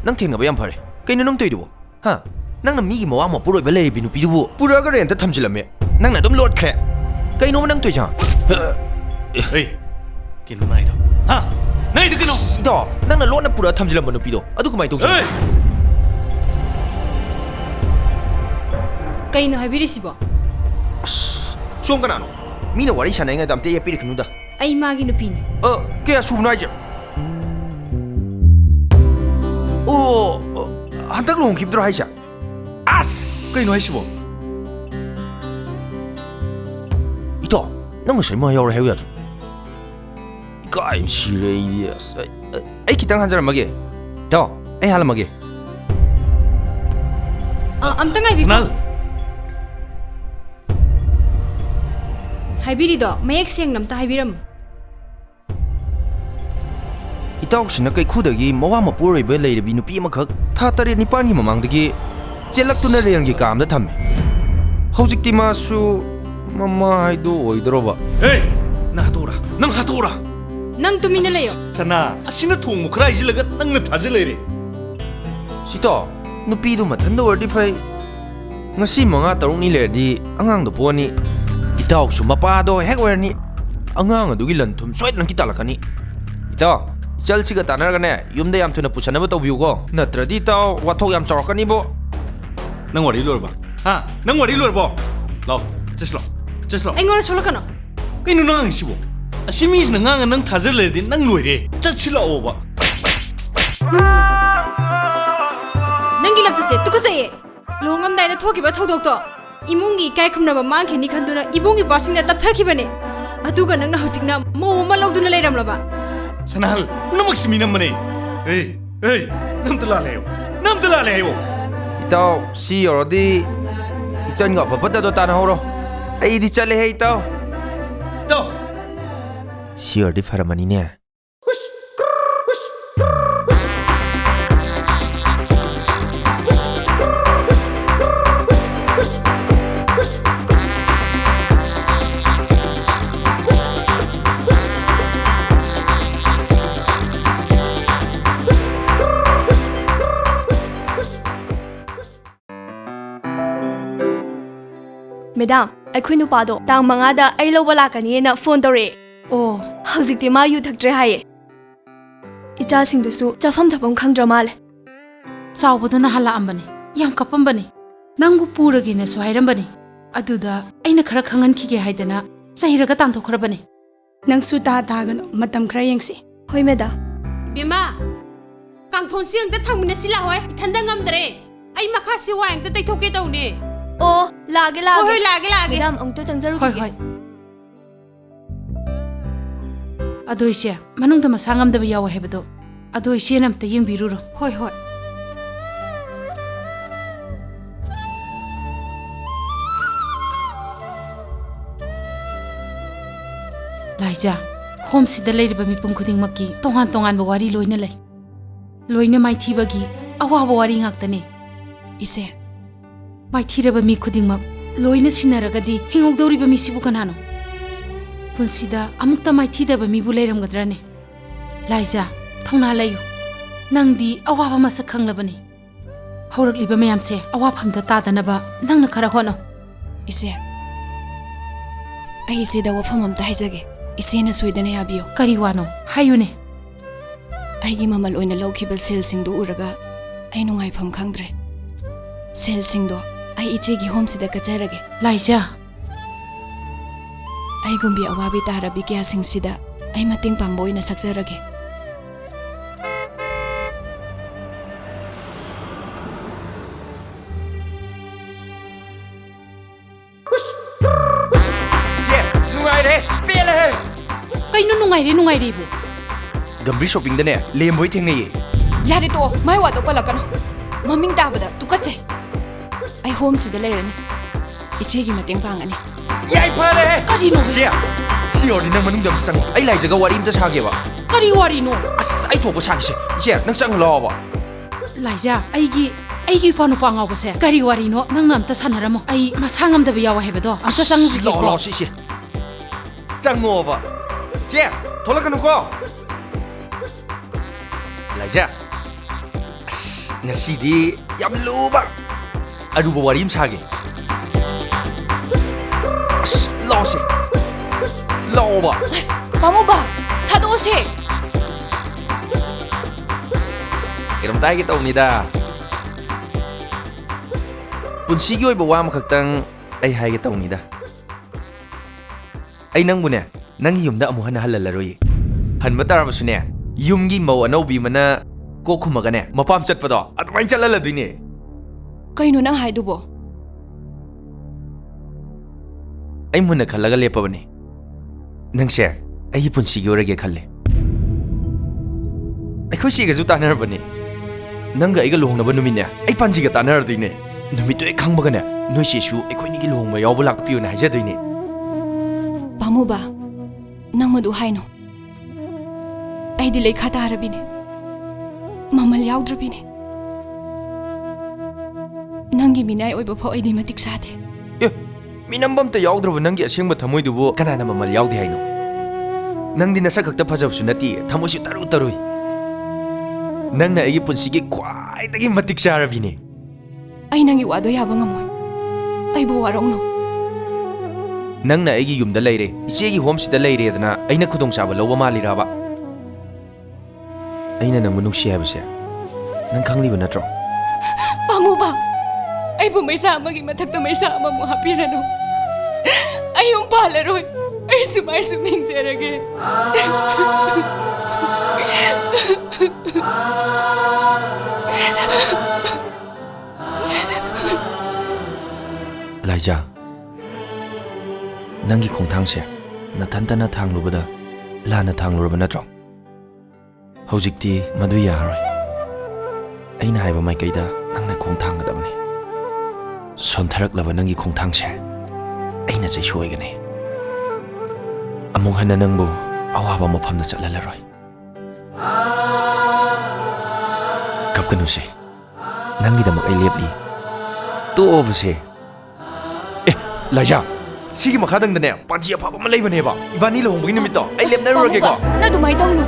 nang thengna ba yam phare kaino nang toidu ha nang na mi gi mawa ma puroi ba leri binu pidu pura ga rent thamjilame nang na dum lot khre kaino nang toi chang hey kaino nai do ha nai do kaino do nang na lot na pura thamjilam banu pido adu kumai tok hey kaino habirisibo som kana no mina wari sanai nga damte ye piri knuda ai magi nupini kaya subna je hantak long khip dro haisa kaino haisibo ito nang sai ma yaw ra hayu kai sire yes ai kitang hanjar mage to ai hala mage amta ngai bi haibirido mayek seng namta haibiram itaw sina kai khudagi mawa ma puroi ba leire bi nupi ma khak tha tare nipan gi mamang dagi chelak tuna reng gi kam da tham hojik ti ma su mama haido oidroba hey na hatora nang tumina layo sana asina thong mu khrai jilaga nang na thajil leire sito nupi du mathan do ordi fai ngasi manga tarung ni le di angang do poni itaw su mapa do hek wer ni angang adu gi lan thum soit nang ki talakani itaw chal siga tanar ga ne yum de yam thuna pusana ba to view go natradi taw wathok yam chawkani bo nang wari lor ba ha nang wari lor bo law just lo ai ngora solakano kaino nang sibo asimi is nang nang thajil leire di nang loire chachila o ba nangi lapsa se tukasaye longam dai da thoki ba thodok to imungi kai khumna ba mang khini khanduna ibungi basing na tapthaki bane aduga nang na hosik na mo ma logduna leiram laba sanal namak simina mane hey nam tala leyo itaw si yorodi ichan ga papata do tan horo ai di chale hey itaw to si yordi faramani ne Madam, ꯑꯩꯈꯣꯏ ꯅꯨꯄꯥꯗꯣ ꯇꯥꯡ 5ꯗ ꯑꯩ ꯂꯧꯕ ꯂꯥꯛꯀꯅꯤꯅ phone ꯇꯧꯔꯛꯑꯦ. ꯍꯧꯖꯤꯛꯇꯤ ꯃꯥ U ꯊꯛꯇ꯭ꯔꯦ ꯍꯥꯏꯌꯦ. ꯏꯆꯥꯁꯤꯡꯗꯨꯁꯨ ꯆꯥꯐꯝ ꯊꯛꯐꯝ ꯈꯪꯗ꯭ꯔ ꯃꯥꯜꯂꯦ. ꯆꯥꯎꯕꯗꯨꯅ ꯍꯜꯂꯛꯑꯝꯕꯅꯤ. ꯌꯥꯝ ꯀꯞꯄꯝꯕꯅꯤ. ꯅꯪꯕꯨ ꯄꯨꯔꯒꯦꯅꯁꯨ ꯍꯥꯏꯔꯝꯕꯅꯤ. ꯑꯗꯨꯗ ꯑꯩꯅ ꯈꯔ ꯈꯪꯍꯟꯈꯤꯒꯦ ꯍꯥꯏꯗꯅ ꯆꯩꯔꯒ ꯇꯥꯟꯊꯣꯛꯈ꯭ꯔꯕꯅꯤ. ꯅꯪꯁꯨ ꯇꯥꯒꯅꯣ ꯃꯇꯝ ꯈꯔ ꯌꯦꯡꯁꯤ. ꯍꯣꯏ ꯃꯦꯗꯥꯝ. ꯕꯤꯃꯥ ꯀꯥꯡꯊꯣꯟꯁꯤ ꯑꯝꯇ ꯊꯝꯃꯤꯟꯅꯁꯤ ꯂꯥꯛꯑꯣꯏ. ꯏꯊꯟꯗ ꯉꯝꯗ꯭ꯔꯦ. ꯑꯩ ꯃꯈꯥꯁꯤ ꯋꯥꯏ ꯑꯝꯇ ꯇꯩꯊꯣꯛꯀꯦ ꯇꯧꯅꯦ. ꯂꯥꯛꯑꯒꯦ. ꯍꯣꯏ ꯂꯥꯛꯑꯒꯦ. ꯃꯦꯗꯥꯝ ꯑꯃꯨꯛꯇ ꯆꯪꯖꯔꯨꯈꯤꯒꯦ. ꯍꯣꯏ. ꯑꯗꯣ ꯏꯆꯦ ꯃꯅꯨꯡꯗ ꯃꯁꯥ ꯉꯝꯗꯕ ꯌꯥꯎꯋꯦ ꯍꯥꯏꯕꯗꯣ ꯑꯗꯣ ꯏꯆꯦꯅ ꯑꯝꯇ ꯌꯦꯡꯕꯤꯔꯨꯔꯣ. ꯍꯣꯏ. ꯂꯥꯏꯖꯥ ꯍꯣꯝꯁꯤꯗ ꯂꯩꯔꯤꯕ ꯃꯤꯄꯨꯝ ꯈꯨꯗꯤꯡꯃꯛꯀꯤ ꯇꯣꯉꯥꯟꯕ ꯋꯥꯔꯤ ꯂꯣꯏꯅ ꯂꯩ. ꯂꯣꯏꯅ ꯃꯥꯏꯊꯤꯕꯒꯤ ꯑꯋꯥꯕ ꯋꯥꯔꯤ ꯉꯥꯛꯇꯅꯤ. ꯏꯆꯦ ꯃꯥꯏꯊꯤꯔꯕ ꯃꯤ ꯈꯨꯗꯤꯡꯃꯛ ꯂꯣꯏꯅ ꯁꯤꯟꯅꯔꯒꯗꯤ ꯍꯤꯡꯍꯧꯗꯧꯔꯤꯕ ꯃꯤꯁꯤꯕꯨ ꯀꯅꯥꯅꯣ? ꯄꯨꯟꯁꯤꯗ ꯑꯃꯨꯛꯇ ꯃꯥꯏꯊꯤꯗꯕ ꯃꯤꯕꯨ ꯂꯩꯔꯝꯒꯗ꯭ꯔꯅꯦ? ꯂꯥꯏꯖꯥ ꯊꯧꯅꯥ ꯂꯩꯌꯨ. ꯅꯪꯗꯤ ꯑꯋꯥꯕ ꯃꯁꯛ ꯈꯪꯂꯕꯅꯤ. ꯍꯧꯔꯛꯂꯤꯕ ꯃꯌꯥꯝꯁꯦ ꯑꯋꯥꯐꯝꯗ ꯇꯥꯗꯅꯕ ꯅꯪꯅ ꯈꯔ ꯍꯣꯠꯅꯧ. ꯏꯆꯦ ꯑꯩ ꯏꯆꯦꯗ ꯋꯥꯐꯝ ꯑꯝꯇ ꯍꯥꯏꯖꯒꯦ. ꯏꯆꯦꯅ ꯁꯣꯏꯗꯅ ꯌꯥꯕꯤꯌꯨ. ꯀꯔꯤ ꯋꯥꯅꯣ ꯍꯥꯏꯌꯨꯅꯦ. ꯑꯩꯒꯤ ꯃꯃꯜ ꯑꯣꯏꯅ ꯂꯧꯈꯤꯕ ꯁꯦꯜꯁꯤꯡꯗꯨ ꯎꯔꯒ ꯑꯩ ꯅꯨꯡꯉꯥꯏꯐꯝ ꯈꯪꯗ꯭ꯔꯦ. ꯁꯦꯜꯁꯤꯡꯗꯣ ꯑꯩ ꯏꯆꯦꯒꯤ ꯍꯣꯝꯁꯤꯗ ꯀꯠꯆꯔꯒꯦ. ꯂꯥꯏꯖꯥ ꯑꯩꯒꯨꯝꯕꯤ ꯑꯋꯥꯕꯤ ꯇꯥꯔꯕꯤ ꯀꯌꯥꯁꯤꯡꯁꯤꯗ ꯑꯩ ꯃꯇꯦꯡ ꯄꯥꯡꯕ ꯑꯣꯏꯅ ꯁꯛꯆꯔꯒꯦ. ꯀꯩꯅꯣ ꯅꯨꯡꯉꯥꯏꯔꯦ 이보. ꯒꯝꯕꯤ ꯁꯣꯄꯤꯡꯗꯅꯦ ꯂꯦꯝꯕꯣꯏ ꯊꯦꯡꯅꯩꯌꯦ. ꯌꯥꯔꯦ ꯇꯣ ꯃꯥꯏ ꯋꯥꯗꯣ ꯄꯜꯂꯛꯀꯅꯣ. ꯃꯃꯤꯡ ꯇꯥꯕꯗ ꯇꯨꯀꯠꯆꯩ. ꯑꯩ ꯍꯣꯝꯁꯤꯗ ꯂꯩꯔꯅꯤ. ꯏꯆꯦꯒꯤ ꯃꯇꯦꯡ ꯄꯥꯡꯒꯅꯤ. ꯌꯥꯏ ꯐꯔꯦ. ꯀꯔꯤꯅꯣ? ꯆꯦ ꯁꯤ ꯑꯣꯔꯗꯤ ꯅꯪ ꯃꯅꯨꯡꯗ ꯑꯝꯇ ꯆꯪꯉꯣ. ꯑꯩ ꯂꯥꯏꯖꯒ ꯋꯥꯔꯤ ꯑꯝꯇ ꯁꯥꯒꯦꯕ. ꯀꯔꯤ ꯋꯥꯔꯤꯅꯣ? ꯑꯁ ꯑꯩ ꯊꯣꯛꯄ ꯁꯥꯒꯦꯁꯦ. ꯏꯆꯦ ꯅꯪ ꯆꯪꯉ ꯂꯥꯛꯑꯣꯕ. ꯂꯥꯏꯖꯥ ꯑꯩꯒꯤ 이파 누파 ngawbase kari warino nangna amta sanaramo ai masa ngamdaba yawa hebado amta changugiko lo si si changoba che tholakanu ko Laija Ngasi yam luba. Aruba wari am sage. Loss. Loba. Pamu ba? Thadose. Kiram tayo kita unida. Punsigi oy bawa makaktang ay hay kita unida. Ay nang bune, nang yumda amuhan na halalaroy. Han matarabaso ne, yumgi mau Naobi mana ko kumaga ne, mapam chatpado at may chalaladoy ne. Kaino nang haidubo? Ay muna kalaga lepa ba ne? Nang siya, ay punsigi orage kalle. Ay ko siya gazu tanar ba ne? Nang ga iga luhong na ba numin ne? Ay pansiga tanar doy ne. Numito ay kang baga ne, no siya su ay ko inigi luhong ba yaw bulak piyo na haja doy ne. Pamu ba? Nang madu haino. Ay dilay khata harabine. Mamal yaudrabine. Nangi minay oy bapho ay di matik sate. Minambam ta yaudraba nangi asyang ba thamoy dubo kanana mamal yaudi haino. Nang di nasa kakta phajaw su nati thamoy su taru taruy. Nang na igi punsigi kwai tagi matik sarabine. Ay nangi wado yaba ngamoy. Ay bo warong no. Nang na igi yumda leire, isegi homesida leire dana aina khudong saba lawba maliraba. Aina nang manusi habase. Nang khangliba natro. Pamu ba? Ay po may sama gi mathakta may sama mo hapirano. Ay yung palaroy. Ay sumay suming jerage. Laija. Nangi khongthangse nathantana thanglubada lana thangluraba natro. Hojikti madu yaroi. Aina haiba maikaida nangna khongthanggadabani. Sontharaklaba nangi khongthangse aina chaisoigani. Amung hana nangbu awaba mafamda chatlalaroi. Kapkanuse nangidamak ai lepli. Toobase. Laija. Sige makadang dane panji apa ma leibane ba ibani lohong bagi numito ai lepnarurage ko na dumai tongno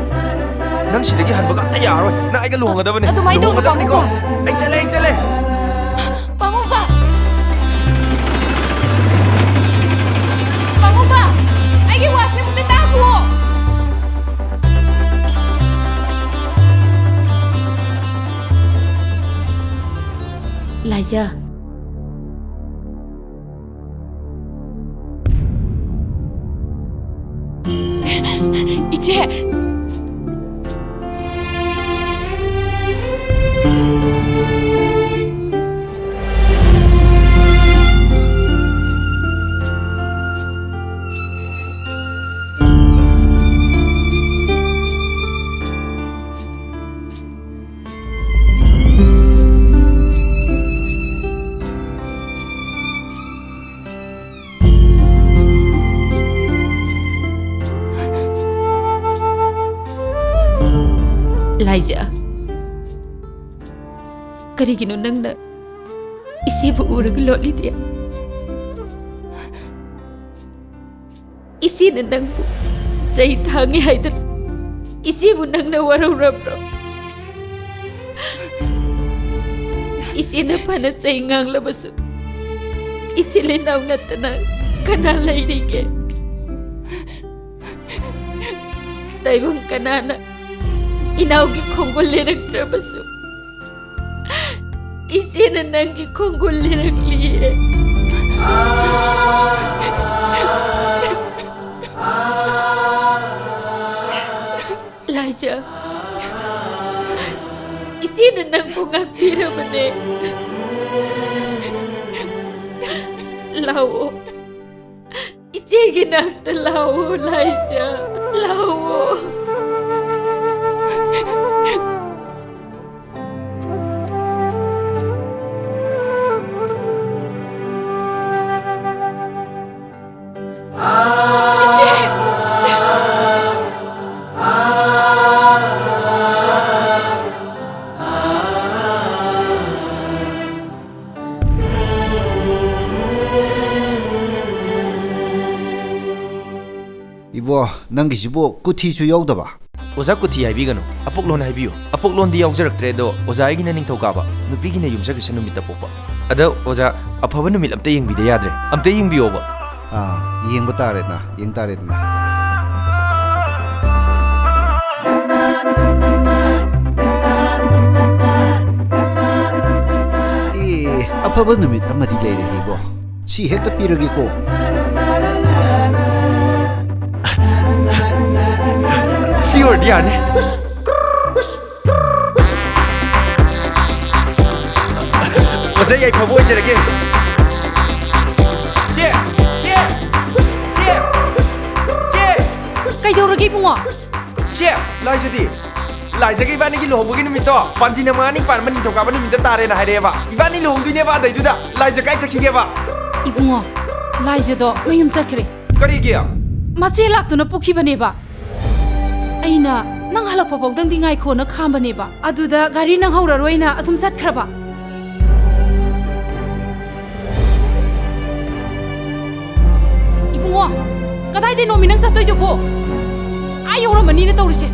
nang sidagi hanbaga ta yaroi na ai ga lohongadabane na dumai tongno pamu ko ba ai chale pamu ba pamu ba ai gi wase mu ta ko Laija. Iche. Laija. Karigino nangna isibu uraga loli dia. Isina nangbu jai thangi haidan isibu nangna warurabro. Isina pana jai nganglabasu. Isile nauna tana kana lairige. Taibang kanana inaugi konggol lirak trabasu. Isina nangi konggol lirak liye. Laija. Isina nang bunga pira mane. Lawo. Isigi nakta lawo Laija. Lawo. Ibo, nangi sibo kuti su yaudaba. Oza kuthi haibigano apoklon haibiyo apoklon di yaujaraktre do oza igina ningthau kaba nupigina yumsa krisan numita pokpa ada oza afaba numit amta yengbida yadre amta yengbiyoba yengba tare na yeng tare na afaba numit amadi leire hibo si hekta pirage ko Sure diane Oza yai pavo jerage Che che che che Kaidorage ibungo Che Laija di Laija ga ibani gi lohongbogi numito panji na mani pan mani thokaba numita tare na haireba ibani lohongduine ba daiduda Laija kai chakige ba ibungo Laija do mayum sakre kari gi mase laktuna pukhibane ba aina nang halakpa bawdang di ngai khona khambane ba aduda gari nang hauraroina athum satkraba ibungo kadai de nomi nang satoi do bo ai yora mani ne tawrise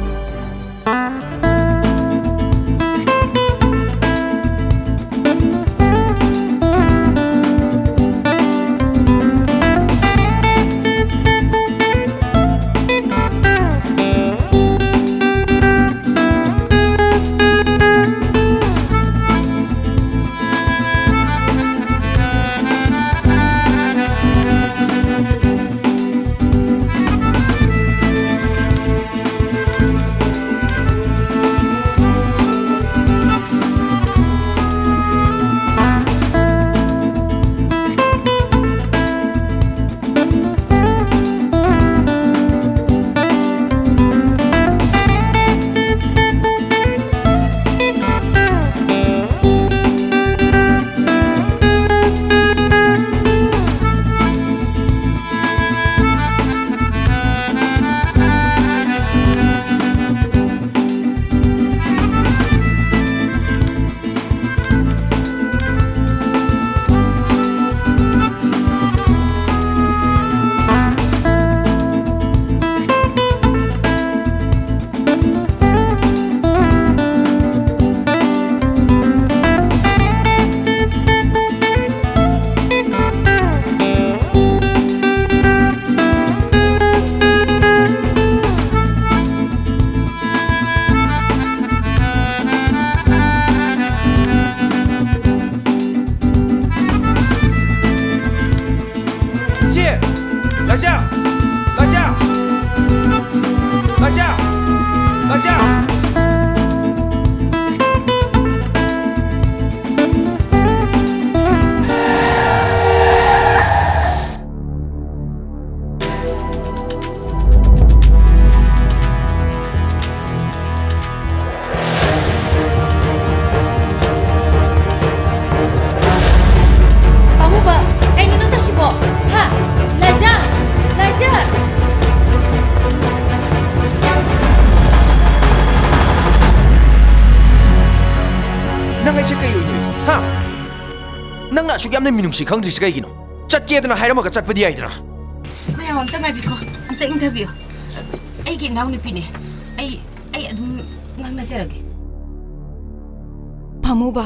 minungsi khangdri kai gino chatke dana hairama ka chatpadi aidana maya amta ngai biko amta interview ai gi naw ni pine ai adum ngangna jarage pamuba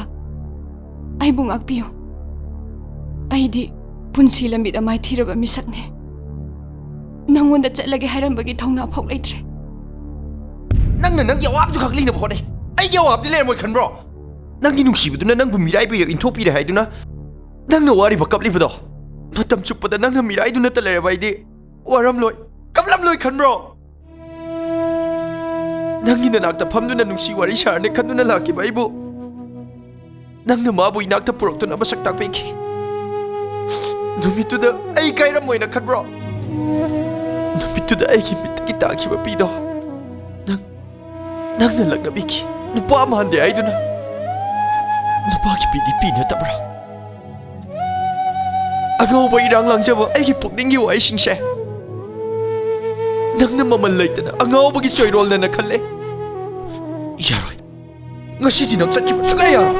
ai bungak piyo ai di punsi lambi da mai thiraba misakne nangonda chatlage hairambagi thongna phok leitre nangna nang jawab du khakling na phone ai jawab di le moi khanbro nang gi nungsi buduna nang bu mirai bi inthopi re haiduna nang na wari bakap libudo matam chuppada nang na mirai duna talere baidi waram loi kaplam loi khanbro nang ina nakta phamduna nungsi wari sharne khanduna laki baibu nang na mabu inakta purok na masak tak peki numituda ai kairam moina khanbro numituda ai ki mitaki taki ba pido nang na lagna biki nupa mahande ai duna nupa ki pidi pina tabra Agaw irang lang jaba ay pukning iwa ay singshe nang na mamalay na agaw bagi choyrol na nakale yaroy ngasi di nagsakiba tsugay yaro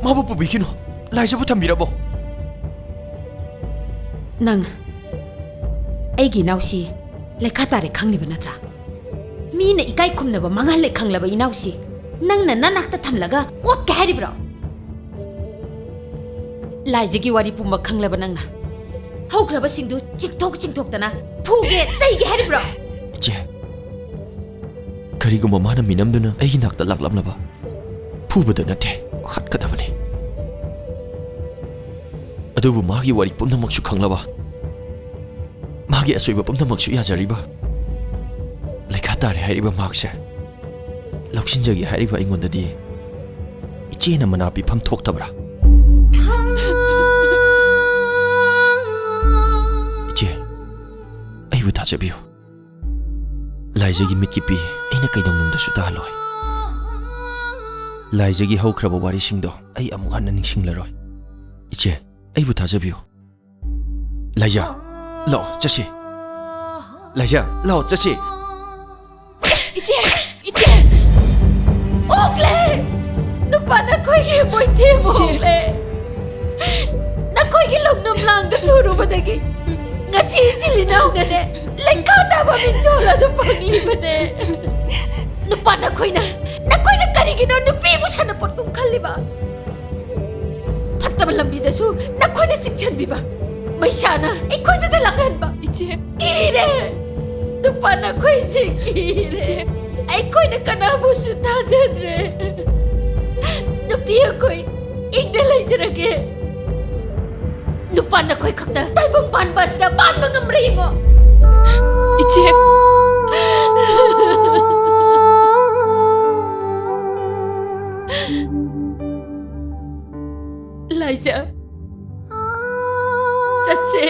Mabu pubikino. Laija bu thambirabo. Nang aigi nausi lekha tare khangniba natra mi na ikai khumnaba mangal le khanglaba inausi nang na nanakta thamlaga ot ka haribra Laija gi wari pumba khanglaba nang na haugraba singdu chingthok tana phuge chaigi haribra Iche. Kariguma mana minamduna aigi nakta laklamlaba. Phubada nate hatkadabani. Adubu magi wari pumnamaksu khanglaba. Magi asoiba pumnamaksu yajariba. Lekha tare hairiba makse. Lauksinjagi hairiba ingondadi. Ichena manapi pham thoktabra. Iche. Aibu thajabiyo. Laijagi mitkipi aina kaidongnungda su daloi. Laijagi haukraba wari singdo ai amuk hanna ningsinglaroi. Iche. Aibu thajabiyo. Laija, lao chasi. Laija, lao chasi. Iche okle nupa na koi ge moite mole na koi ge longnam lang da thuru badagi ngasi chilinaw na ne lekha ta ba min dola do pagli bane nupa na koi na kari gi no nupi bu sana pot kum khalli ba fatta lambi da su na koi na singchan bi ba maisana ai koi da lakhan ba Iche. kire nupa na koi se kire ai koi na kanabu su tazadre nupi koi igde laijrage nupa na koi khakta taibong pan bas da pan mangamre ngo Iche. Laija Chache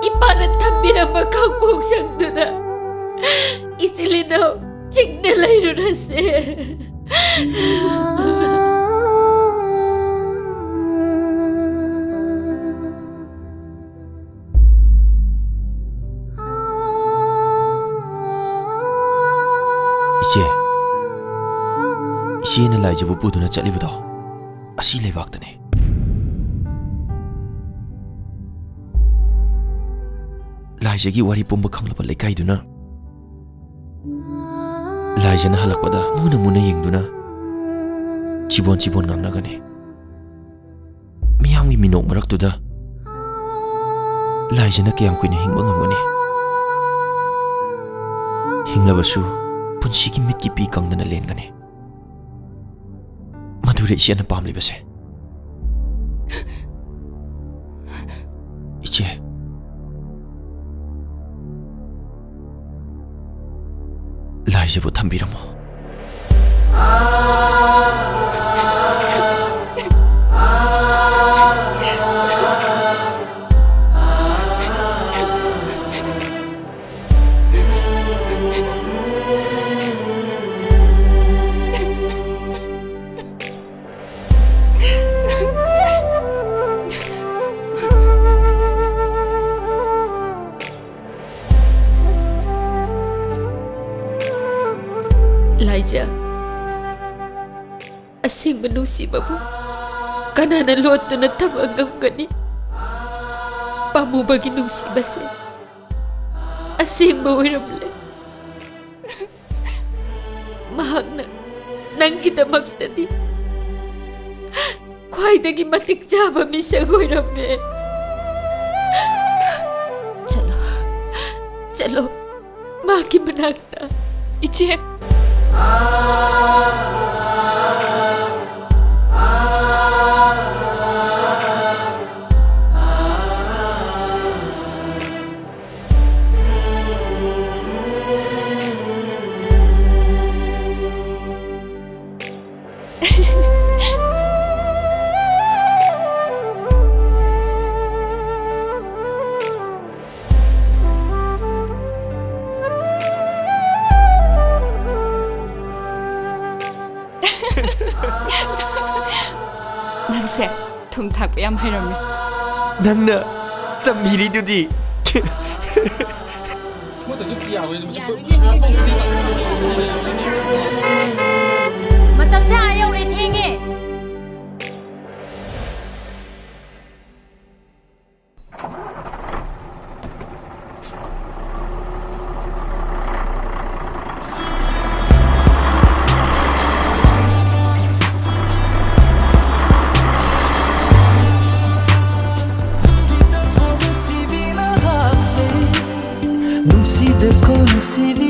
Ipana thambiramba khangpok sangduda Isilino chingna lairuna se Iche. Ichena Laija bu puduna chalibado. Asi lebaktane. Laijagi wari pumba khanglaba lekaiduna. Laijana halakpada muna yengduna. Chibon ngamnagane. Miyamgi minok maraktuda. Laijana kayam kuina hingba ngamgani. Hinglabasu punsigi mitki pi kangdana lengane. Madure isiana pamlibase. Iche. Laija bu thambiramo. Laija asing manusibabu kanana lotuna tamangamgani pamubagi nusibase asing mauramle mahakna nangkidamaktadi khwaidagi matik chaba misang oirame chalo maki manakta Iche. Nangse thum thak yam hairami. Nangna tambiridudi. Matam sa ayaw rin hingi. ꯅꯨꯡꯁꯤꯕꯤ